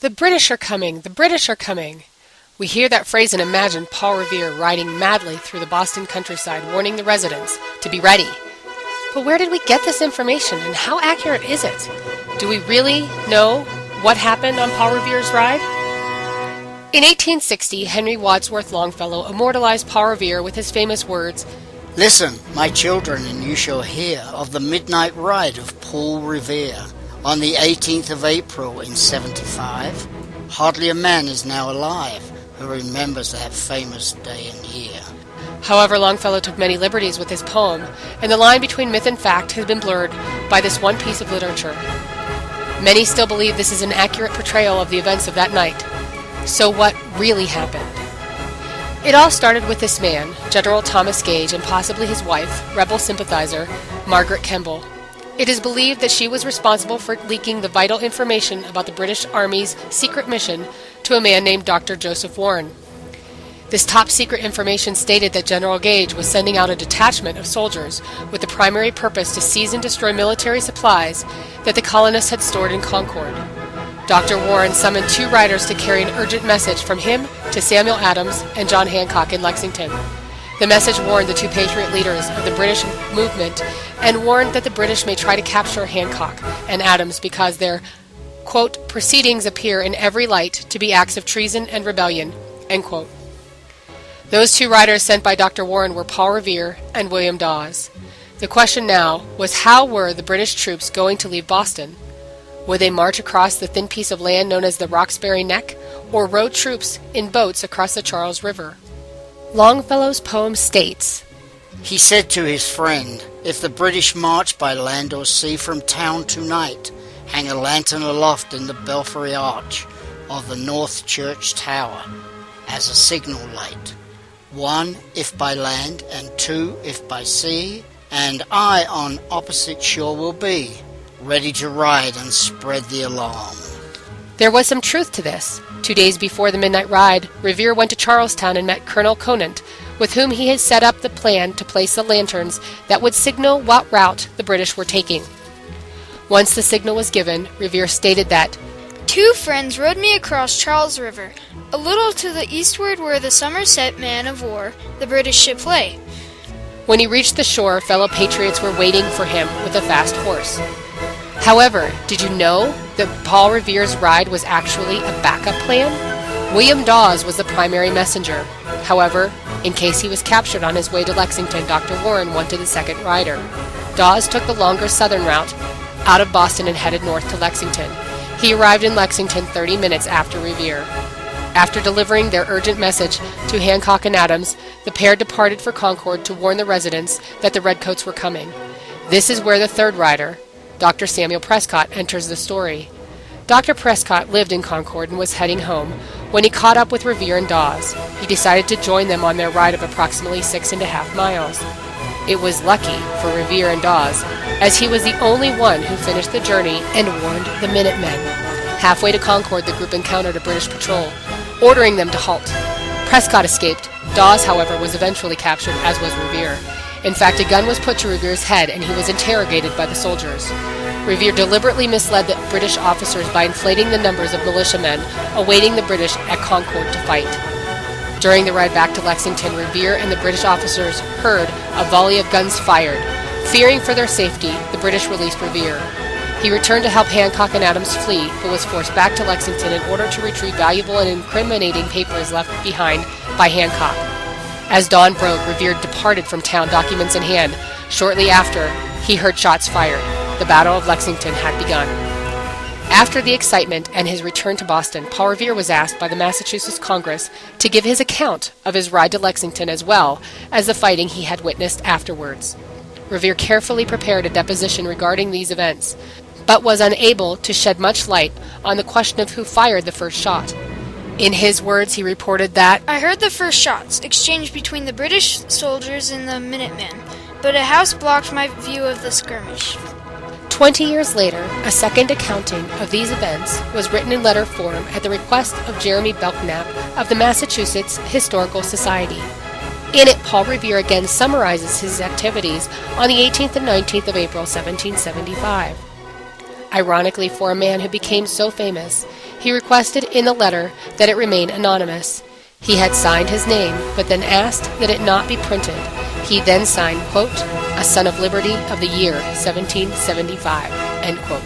"The British are coming! The British are coming!" We hear that phrase and imagine Paul Revere riding madly through the Boston countryside warning the residents to be ready. But where did we get this information, and how accurate is it? Do we really know what happened on Paul Revere's ride? In 1860, Henry Wadsworth Longfellow immortalized Paul Revere with his famous words, "Listen, my children, and you shall hear of the midnight ride of Paul Revere on the 18th of April in 75. Hardly a man is now alive who remembers that famous day and year." However, Longfellow took many liberties with his poem, and the line between myth and fact has been blurred by this one piece of literature. Many still believe this is an accurate portrayal of the events of that night. So what really happened? It all started with this man, General Thomas Gage, and possibly his wife, rebel sympathizer Margaret Kemble. It is believed that she was responsible for leaking the vital information about the British Army's secret mission to a man named Dr. Joseph Warren. This top-secret information stated that General Gage was sending out a detachment of soldiers with the primary purpose to seize and destroy military supplies that the colonists had stored in Concord. Dr. Warren summoned 2 riders to carry an urgent message from him to Samuel Adams and John Hancock in Lexington. The message warned the 2 patriot leaders of the British movement and warned that the British may try to capture Hancock and Adams because their, quote, "proceedings appear in every light to be acts of treason and rebellion," end quote. Those 2 riders sent by Dr. Warren were Paul Revere and William Dawes. The question now was, how were the British troops going to leave Boston? Would they march across the thin piece of land known as the Roxbury Neck, or row troops in boats across the Charles River? Longfellow's poem states, He said to his friend, "If the British march by land or sea from town tonight, hang a lantern aloft in the belfry arch of the North Church Tower as a signal light. 1 if by land, and 2 if by sea, and I on opposite shore will be, ready to ride and spread the alarm." There was some truth to this. 2 days before the midnight ride, Revere went to Charlestown and met Colonel Conant, with whom he had set up the plan to place the lanterns that would signal what route the British were taking. Once the signal was given, Revere stated that, "2 friends rowed me across Charles River, a little to the eastward where the Somerset man-of-war, the British ship lay." When he reached the shore, fellow patriots were waiting for him with a fast horse. However, did you know that Paul Revere's ride was actually a backup plan? William Dawes was the primary messenger. However, in case he was captured on his way to Lexington, Dr. Warren wanted a second rider. Dawes took the longer southern route out of Boston and headed north to Lexington. He arrived in Lexington 30 minutes after Revere. After delivering their urgent message to Hancock and Adams, the pair departed for Concord to warn the residents that the Redcoats were coming. This is where the third rider, Dr. Samuel Prescott, enters the story. Dr. Prescott lived in Concord and was heading home when he caught up with Revere and Dawes. He decided to join them on their ride of approximately 6.5 miles. It was lucky for Revere and Dawes, as he was the only one who finished the journey and warned the Minutemen. Halfway to Concord, the group encountered a British patrol, ordering them to halt. Prescott escaped. Dawes, however, was eventually captured, as was Revere. In fact, a gun was put to Revere's head, and he was interrogated by the soldiers. Revere deliberately misled the British officers by inflating the numbers of militiamen awaiting the British at Concord to fight. During the ride back to Lexington, Revere and the British officers heard a volley of guns fired. Fearing for their safety, the British released Revere. He returned to help Hancock and Adams flee, but was forced back to Lexington in order to retrieve valuable and incriminating papers left behind by Hancock. As dawn broke, Revere departed from town, documents in hand. Shortly after, he heard shots fired. The Battle of Lexington had begun. After the excitement and his return to Boston, Paul Revere was asked by the Massachusetts Congress to give his account of his ride to Lexington as well as the fighting he had witnessed afterwards. Revere carefully prepared a deposition regarding these events, but was unable to shed much light on the question of who fired the first shot. In his words, he reported that, "I heard the first shots, exchanged between the British soldiers and the Minutemen, but a house blocked my view of the skirmish." 20 years later, a second accounting of these events was written in letter form at the request of Jeremy Belknap of the Massachusetts Historical Society. In it, Paul Revere again summarizes his activities on the 18th and 19th of April, 1775. Ironically, for a man who became so famous, he requested in the letter that it remain anonymous. He had signed his name, but then asked that it not be printed. He then signed, quote, "A Son of Liberty of the year 1775," end quote.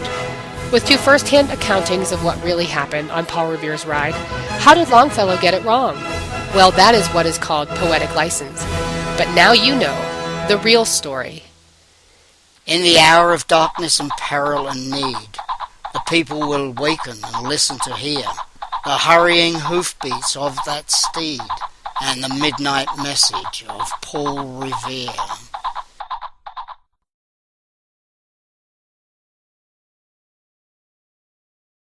With two first-hand accountings of what really happened on Paul Revere's ride, how did Longfellow get it wrong? Well, that is what is called poetic license. But now you know the real story. In the hour of darkness and peril and need, the people will waken and listen to hear the hurrying hoofbeats of that steed and the midnight message of Paul Revere.